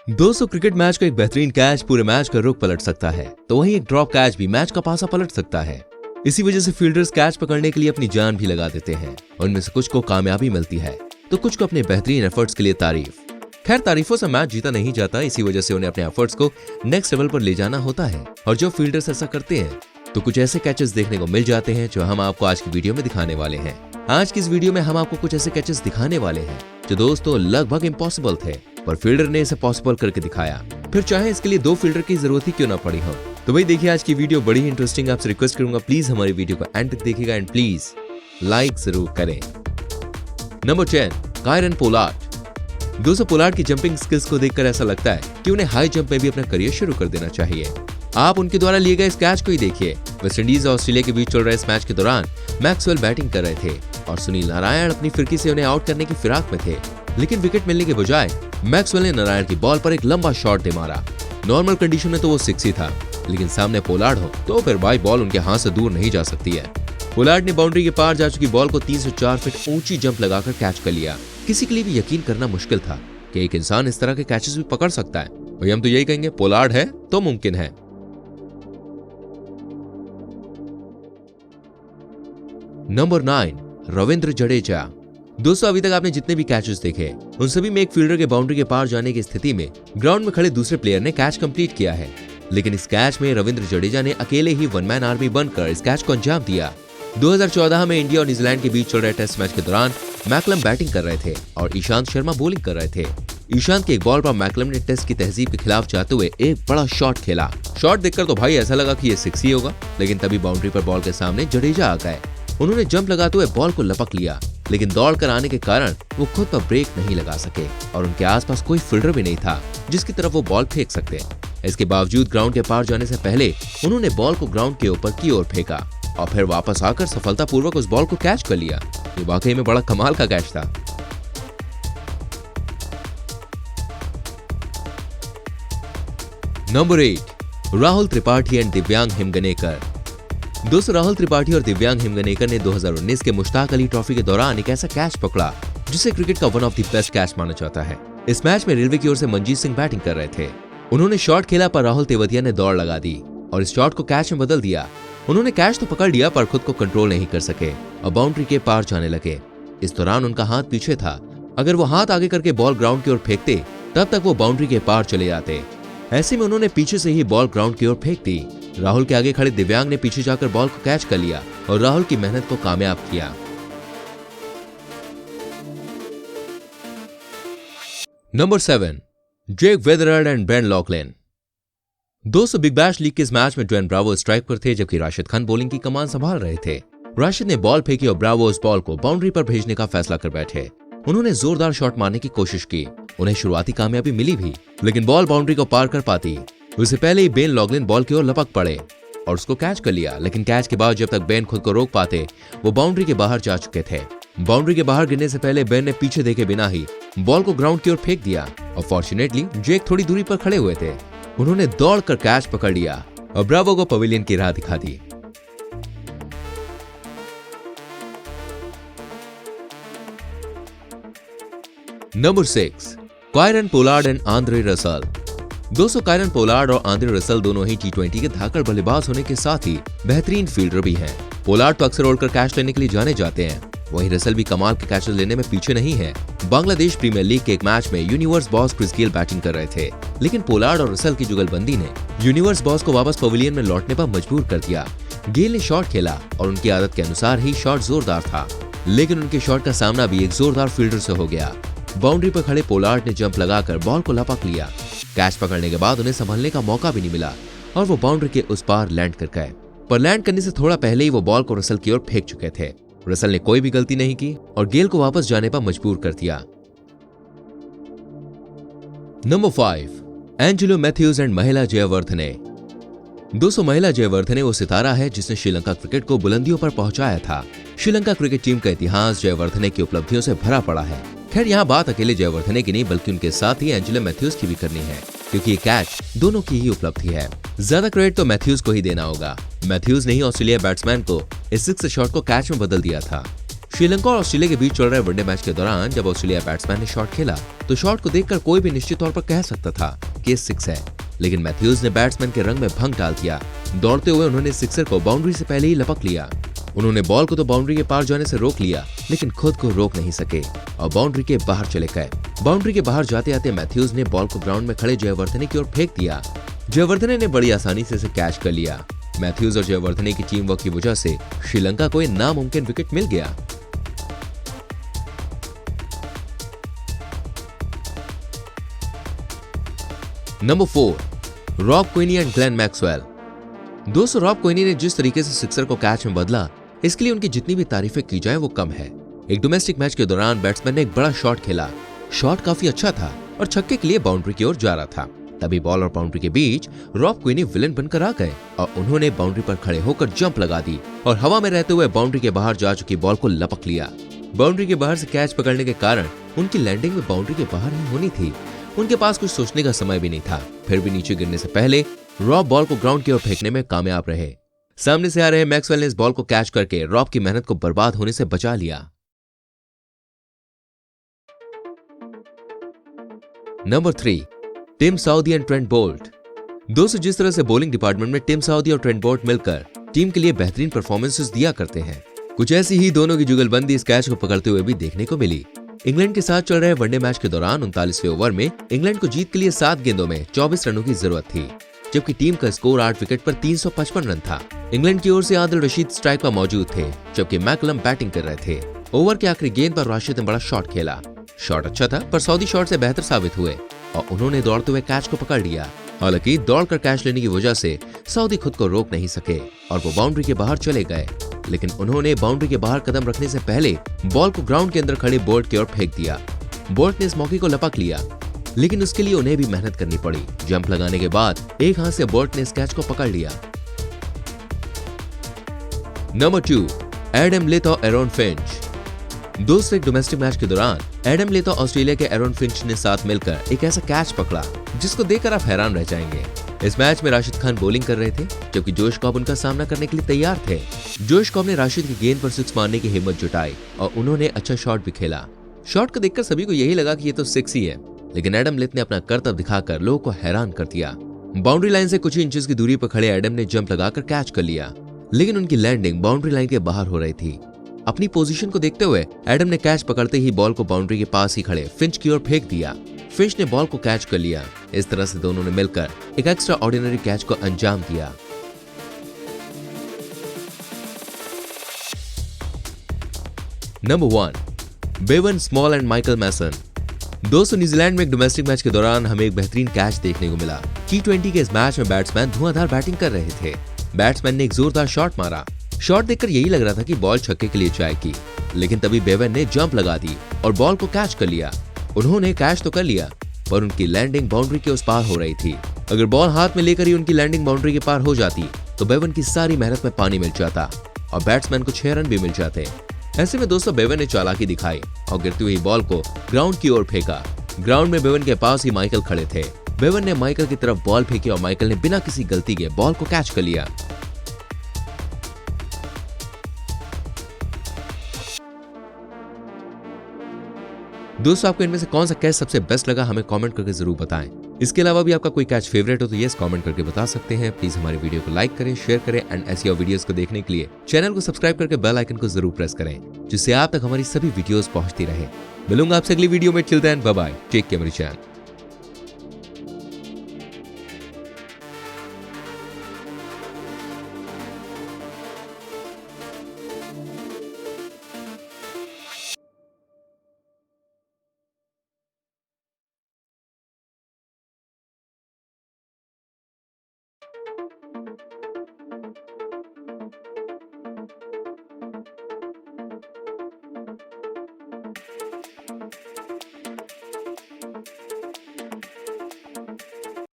दोस्तों, cricket match का एक बेहतरीन कैच पूरे मैच का रुख पलट सकता है, तो वहीं एक ड्रॉप कैच भी मैच का पासा पलट सकता है। इसी वजह से फील्डर्स कैच पकड़ने के लिए अपनी जान भी लगा देते हैं। उनमें से कुछ को कामयाबी मिलती है तो कुछ को अपने बेहतरीन एफर्ट्स के लिए तारीफ। खैर, तारीफों से मैच जीता नहीं जाता, इसी वजह से उन्हें अपने एफर्ट्स को नेक्स्ट लेवल पर ले जाना होता है। और जो फील्डर्स ऐसा करते हैं तो कुछ ऐसे कैचेस देखने को मिल जाते हैं जो हम आपको आज की वीडियो में दिखाने वाले हैं। आज की इस वीडियो में हम आपको कुछ ऐसे कैचेस दिखाने वाले हैं जो दोस्तों लगभग इम्पॉसिबल थे, पर फील्डर ने इसे पॉसिबल करके दिखाया, फिर चाहे इसके लिए 2 फील्डर की जरूरत ही क्यों ना पड़ी हो। तो भाई देखिए, आज की वीडियो बड़ी ही इंटरेस्टिंग। आपसे रिक्वेस्ट करूंगा प्लीज हमारी वीडियो को एंड तक देखिएगा एंड प्लीज लाइक जरूर करें। Number 10, Kieron Pollard. दोस्तों, पोलार्ड की जंपिंग स्किल्स को देखकर ऐसा लगता है कि उन्हें हाई जंप में भी अपना करियर शुरू कर देना चाहिए। आप उनके द्वारा लिए गए इस कैच को ही देखिए। वेस्टइंडीज और ऑस्ट्रेलिया के बीच चल रहे इस मैच के दौरान मैक्सवेल बैटिंग कर रहे थे और सुनील नारायण अपनी फिरकी से उन्हें आउट करने की फिराक में थे, लेकिन विकेट मिलने के बजाय मैक्सवेल ने नारायण की बॉल पर एक लंबा शॉट दे मारा। नॉर्मल कंडीशन में तो वो 6 ही था, लेकिन सामने पोलार्ड हो तो फिर भाई बॉल उनके हाथ से दूर नहीं जा सकती है। पोलार्ड ने बाउंड्री के पार जा चुकी बॉल को 3 से 4 फीट ऊंची जंप लगाकर कैच कर लिया। किसी के लिए भी यकीन करना मुश्किल था कि एक इंसान इस तरह के कैचेस भी पकड़ सकता है। भाई हम तो यही कहेंगे, पोलार्ड है तो मुमकिन है। नंबर 9, रविंद्र जडेजा। दोस्तों, अभी तक आपने जितने भी कैचेस देखे उन सभी में एक फील्डर के बाउंड्री के पार जाने की स्थिति में ग्राउंड में खड़े दूसरे प्लेयर ने कैच कंप्लीट किया है, लेकिन इस कैच में रविंद्र जडेजा ने अकेले ही वन मैन आर्मी बनकर इस कैच को अंजाम दिया। 2014 में इंडिया और न्यूजीलैंड के बीच चल रहे टेस्ट मैच के दौरान मैकलम बैटिंग कर रहे थे और ईशांत शर्मा बॉलिंग कर रहे थे। ईशांत की एक बॉल पर मैकलम ने टेस्ट की तहजीब के खिलाफ जाते हुए एक बड़ा शॉट खेला। शॉट देखकर तो भाई ऐसा लगा कि ये 6 ही होगा, लेकिन तभी बाउंड्री पर बॉल के सामने जडेजा आ गए। उन्होंने जंप लगाते हुए बॉल को लपक लिया, लेकिन दौड़ कर आने के कारण वो खुद पर ब्रेक नहीं लगा सके और उनके आसपास कोई फील्डर भी नहीं था जिसकी तरफ वो बॉल फेंक सकते। इसके बावजूद ग्राउंड के पार जाने से पहले उन्होंने बॉल को ग्राउंड के ऊपर की ओर फेंका और फिर वापस आकर सफलतापूर्वक उस बॉल को कैच कर लिया। ये वाकई में बड़ा कमाल का कैच था। नंबर 8, राहुल त्रिपाठी एंड दिव्यांग हिमगनेकर। दोस्तों, राहुल त्रिपाठी और दिव्यांग हिमगनेकर ने 2019 के मुश्ताक अली ट्रॉफी के दौरान एक ऐसा कैच पकड़ा जिसे क्रिकेट का one of the best catch माना जाता है। इस मैच में रेलवे की ओर से मंजीत सिंह बैटिंग कर रहे थे। उन्होंने शॉट खेला पर राहुल तेवतिया ने दौड़ लगा दी और इस शॉट को कैच में बदल दिया। उन्होंने कैच तो पकड़ लिया पर खुद को कंट्रोल नहीं कर सके और बाउंड्री के पार जाने लगे। इस दौरान उनका हाथ पीछे था। अगर वो हाथ आगे करके बॉल ग्राउंड की ओर फेंकते तब तक वो बाउंड्री के पार चले जाते। ऐसे में उन्होंने पीछे से ही बॉल ग्राउंड की ओर फेंक दी। राहुल के आगे खड़े दिव्यांग ने पीछे जाकर बॉल को कैच कर लिया और राहुल की मेहनत को कामयाब किया। Number 7, Jake Weatherald and Ben Laughlin. दोस्तों, बिग बैश लीग के इस मैच में ड्वेन ब्रावो स्ट्राइक पर थे जबकि राशिद खान बॉलिंग की कमान संभाल रहे थे। राशिद ने बॉल फेंकी और ब्रावो उस बॉल को बाउंड्री पर भेजने का फैसला कर बैठे। उन्होंने जोरदार शॉट मारने की कोशिश की। उन्हें शुरुआती कामयाबी मिली भी, लेकिन बॉल बाउंड्री को पार कर पाती उससे पहले ही बेन लॉकलिन बॉल की ओर लपक पड़े और उसको कैच कर लिया। लेकिन कैच के बाद जब तक बेन खुद को रोक पाते वो बाउंड्री के बाहर जा चुके थे। बाउंड्री के बाहर गिरने से पहले बेन ने पीछे देखे बिना ही बॉल को ग्राउंड की ओर फेंक दिया और फॉर्चुनेटली जेक थोड़ी दूरी पर खड़े हुए थे। उन्होंने दौड़कर कैच पकड़ लिया और ब्रावो को पवेलियन की राह दिखा दी। Number 6, Kieron Pollard and Andre Russell. दोस्तों, कायरन पोलार्ड और आंद्रे रसल दोनों ही T20 के धाकड़ बल्लेबाज होने के साथ ही बेहतरीन फील्डर भी हैं। पोलार्ड तो अक्सर उड़कर कैच लेने के लिए जाने जाते हैं, वहीं रसल भी कमाल के कैचेस लेने में पीछे नहीं है। बांग्लादेश प्रीमियर लीग के एक मैच में universe boss Chris Gayle batting कर रहे थे, लेकिन पोलार्ड और रसल की जुगलबंदी ने यूनिवर्स बॉस को वापस पवेलियन में लौटने पर मजबूर कर दिया। गेल ने शॉट खेला और उनकी आदत के अनुसार ही शॉट जोरदार था, लेकिन उनके शॉट का सामना भी एक जोरदार फील्डर से हो गया। बाउंड्री पर खड़े पोलार्ड ने जंप लगाकर बॉल को लपक लिया। कैच पकड़ने के बाद उन्हें संभलने का मौका भी नहीं मिला और वो बाउंड्री के उस पार लैंड कर गए, पर लैंड करने से थोड़ा पहले ही वो बॉल को रसल की ओर फेंक चुके थे। रसल ने कोई भी गलती नहीं की और गेल को वापस जाने पर मजबूर कर दिया। नंबर 5, एंजेलो मैथ्यूज एंड महिला जयवर्धने। दोस्तों, महिला जयवर्धने वो सितारा है जिसने श्रीलंका क्रिकेट को बुलंदियों पर पहुंचाया था। श्रीलंका क्रिकेट टीम का इतिहास जयवर्धने की उपलब्धियों से भरा पड़ा है। खैर, यहाँ बात अकेले जयवर्धने की नहीं बल्कि उनके साथ ही एंजेलो मैथ्यूज की भी करनी है, क्योंकि ये कैच दोनों की ही उपलब्धि है। ज्यादा क्रेडिट तो मैथ्यूज को ही देना होगा। मैथ्यूज ने ही ऑस्ट्रेलिया बैट्समैन को इस 6 शॉट को कैच में बदल दिया था। श्रीलंका और ऑस्ट्रेलिया के बीच चल रहे वनडे मैच के दौरान जब ऑस्ट्रेलिया बैट्समैन ने शॉट खेला तो शॉट को देखकर कोई भी निश्चित तौर पर कह सकता था कि ये सिक्स है, लेकिन मैथ्यूज ने बैट्समैन के रंग में भंग डाल दिया। दौड़ते हुए उन्होंने सिक्सर को बाउंड्री से पहले ही लपक लिया। उन्होंने बॉल को तो बाउंड्री के पार जाने से रोक लिया, लेकिन खुद को रोक नहीं सके और बाउंड्री के बाहर चले गए। बाउंड्री के बाहर जाते आते मैथ्यूज ने बॉल को ग्राउंड में खड़े जयवर्धने की ओर फेंक दिया। जयवर्धने ने बड़ी आसानी से इसे कैच कर लिया। मैथ्यूज और जयवर्धने की टीम वर्क की वजह से श्रीलंका को एक नामुमकिन विकेट मिल गया। Number 4, Rob Quiney and Glenn Maxwell. दोस्तों, रॉब क्विनी ने जिस तरीके से सिक्सर को कैच में बदला, इसके लिए उनकी जितनी भी तारीफें की जाए वो कम है। एक डोमेस्टिक मैच के दौरान बैट्समैन ने एक बड़ा शॉट खेला। शॉट काफी अच्छा था और छक्के के लिए बाउंड्री की ओर जा रहा था। तभी बॉल और बाउंड्री के बीच रॉब क्विनी विलेन बनकर आ गए और उन्होंने बाउंड्री पर खड़े होकर जंप लगा दी और हवा में रहते हुए बाउंड्री के बाहर जा चुकी बॉल को लपक लिया। बाउंड्री के बाहर से कैच पकड़ने के कारण उनकी लैंडिंग में बाउंड्री के बाहर ही होनी थी। उनके पास कुछ सोचने का समय भी नहीं था। फिर भी नीचे गिरने से पहले रॉब बॉल को ग्राउंड की ओर फेंकने में कामयाब रहे। सामने से आ रहे मैक्सवेल ने इस बॉल को कैच करके रॉब की मेहनत को बर्बाद होने से बचा लिया। Number 3, Tim Southee and Trent Boult. दोस्तों, जिस तरह से बॉलिंग डिपार्टमेंट में टिम साउदी और ट्रेंट बोल्ट मिलकर टीम के लिए बेहतरीन परफॉर्मेंसेस दिया करते हैं, कुछ ऐसी ही दोनों की जुगलबंदी इस कैच को पकड़ते हुए भी देखने को मिली। इंग्लैंड के साथ चल रहे वनडे मैच के दौरान 39वें ओवर में इंग्लैंड को जीत के लिए 7 गेंदों में 24 रनों की जरूरत थी, जबकि टीम का स्कोर 8 विकेट पर 355 रन था। इंग्लैंड की ओर से आदिल रशीद स्ट्राइक पर मौजूद थे, जबकि मैकलम बैटिंग कर रहे थे। ओवर के आखिरी गेंद पर राशिद ने बड़ा शॉट खेला। शॉट अच्छा था, पर सऊदी शॉट से बेहतर साबित हुए और उन्होंने दौड़ते हुए कैच को पकड़ लिया। हालांकि दौड़कर कैच लेने की वजह से सऊदी खुद को रोक नहीं सके और वो बाउंड्री के बाहर चले गए, लेकिन उन्होंने बाउंड्री के बाहर कदम रखने से पहले बॉल को ग्राउंड के अंदर खड़े बोल्ट की ओर फेंक दिया। बोल्ट ने इस मौके को लपक लिया, लेकिन उसके लिए उन्हें भी मेहनत करनी पड़ी। जंप लगाने के बाद एक हाथ से बोल्ट ने इस कैच को पकड़ लिया। नंबर 2, एडम लेथ और एरॉन फिंच। दोस्तों, एक डोमेस्टिक मैच के दौरान एडम लेथ और ऑस्ट्रेलिया के एरॉन फिंच ने साथ मिलकर एक ऐसा कैच पकड़ा जिसको देखकर आप हैरान रह जाएंगे। इस मैच में राशिद खान बॉलिंग कर रहे थे, जबकि जोश कॉब उनका सामना करने के लिए तैयार थे। जोश कॉब ने राशिद की गेंद पर सिक्स मारने की हिम्मत जुटाई और उन्होंने अच्छा शॉट भी खेला। शॉट को देखकर सभी को यही लगा कि ये तो सिक्स ही है, लेकिन एडम लेथ ने अपना करतब दिखाकर लोगों को हैरान कर दिया। बाउंड्री लाइन से कुछ ही इंचेस की दूरी पर खड़े एडम ने जंप लगाकर कैच कर लिया, लेकिन उनकी लैंडिंग बाउंड्री लाइन के बाहर हो रही थी। अपनी पोजीशन को देखते हुए एडम ने कैच पकड़ते ही बॉल को बाउंड्री के पास ही खड़े फिंच की ओर फेंक दिया। फिंच ने बॉल को कैच कर लिया। इस तरह से दोनों ने मिलकर एक एक्स्ट्रा ऑर्डिनरी कैच को अंजाम दिया। Number 1, Bevan Small and Michael Mason. दोस्तों, न्यूजीलैंड में एक डोमेस्टिक मैच के दौरान हमें एक बेहतरीन कैच देखने को मिला। T20 के इस मैच में बैट्समैन धुआंधार बैटिंग कर रहे थे। बैट्समैन ने एक जोरदार शॉट मारा। शॉट देखकर यही लग रहा था कि बॉल छक्के के लिए जाएगी, लेकिन तभी बेवन ने जंप लगा दी और बॉल को कैच कर लिया। उन्होंने कैच तो कर लिया, पर उनकी लैंडिंग बाउंड्री के उस पार हो रही थी। अगर बॉल हाथ में लेकर ही उनकी लैंडिंग बाउंड्री के पार हो जाती तो बेवन की सारी मेहनत में पानी मिल जाता और बैट्समैन को 6 रन भी मिल जाते। ऐसे में दोस्तों, बेवन ने चालाकी दिखाई और गिरती हुई बॉल को ग्राउंड की ओर फेंका। ग्राउंड में बेवन के पास ही माइकल खड़े थे। बेवन ने माइकल की तरफ बॉल फेंकी और माइकल ने बिना किसी गलती के बॉल को कैच कर लिया। दोस्तों, आपको इनमें से कौन सा कैच सबसे बेस्ट लगा हमें कमेंट करके जरूर बताएं। इसके अलावा भी आपका कोई कैच फेवरेट हो तो यस कमेंट करके बता सकते हैं। प्लीज हमारी वीडियो को लाइक करें, शेयर करें एंड ऐसी और वीडियोस को देखने के लिए चैनल को सब्सक्राइब करके बेल आइकन को जरूर प्रेस करें, जिससे आप तक हमारी सभी वीडियोस पहुंचती रहे। मिलूंगा आपसे अगली वीडियो में। Till then bye bye, take care मेरी चैनल।